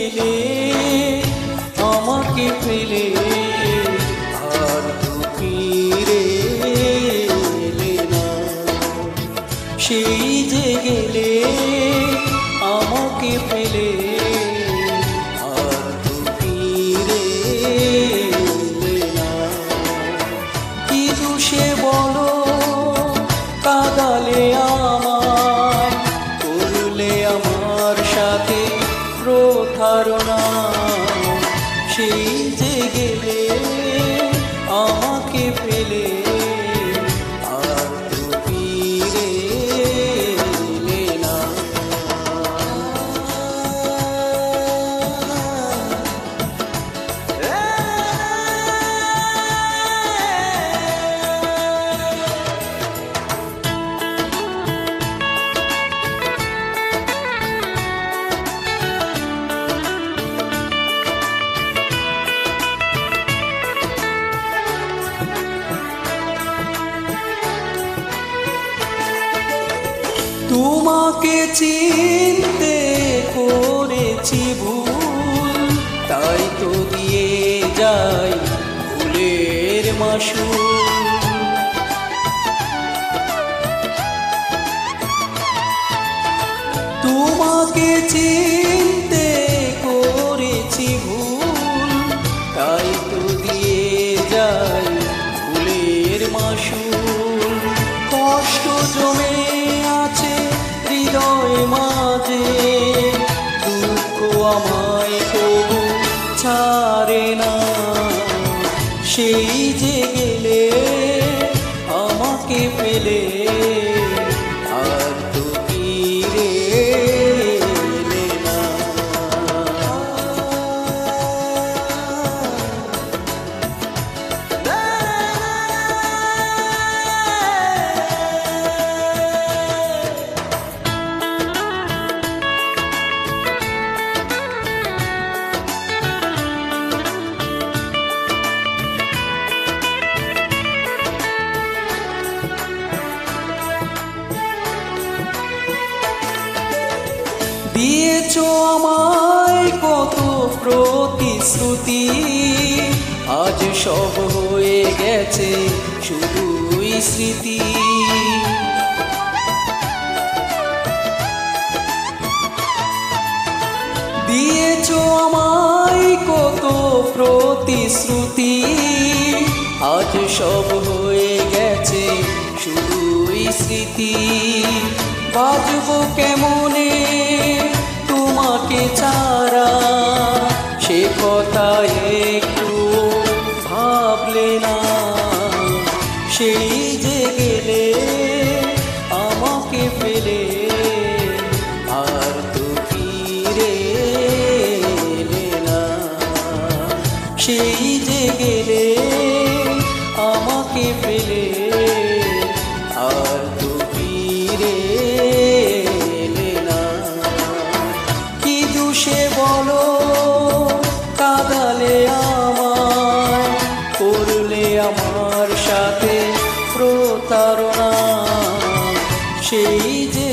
গেলে আমাকে ফেলে আর তো ফিরে এলে না। সেই যে গেলে আমাকে ফেলে আর তো ফিরে এলে না। কি দোষে বলো কাঁদালে আমার, করলে আমার সাথে প্রতারণা। সেই যে গেলে আমাকে ফেলে আর তো ফিরে এলে না। তোমাকে চিনতে করেছি ভুল, তাই তো দিয়ে যাই ভুলের মাসুল। তোমাকে চিনতে করেছি ভুল, তাই তো দিয়ে যাই ভুলের মাসুল। কষ্ট জমে আছে হৃদয় মাঝে, দুঃখ আমায় কবু ছাড়ে না। সেই যে গেলে আমাকে ফেলে আর তো ফিরে এলে না। দিয়েছো আমায় কত প্রতিশ্রুতি, আজ সব হয়ে গেছে শুধুই স্মৃতি। দিয়েছো আমায় কত প্রতিশ্রুতি, আজ সব হয়ে গেছে শুধুই স্মৃতি। বাজবো কেমনে তোমাকে ছাড়া, সে কথা একটু ভাবলে না। সেই যে গেলে আমাকে ফেলে আর তো ফিরে এলে না। সেই যে গেলে আমাকে ফেলে আর তো ফিরে এলে না। কি দোষে বলো কাঁদালে আমায়, করলে আমার সাথে প্রতারণা। সেই যে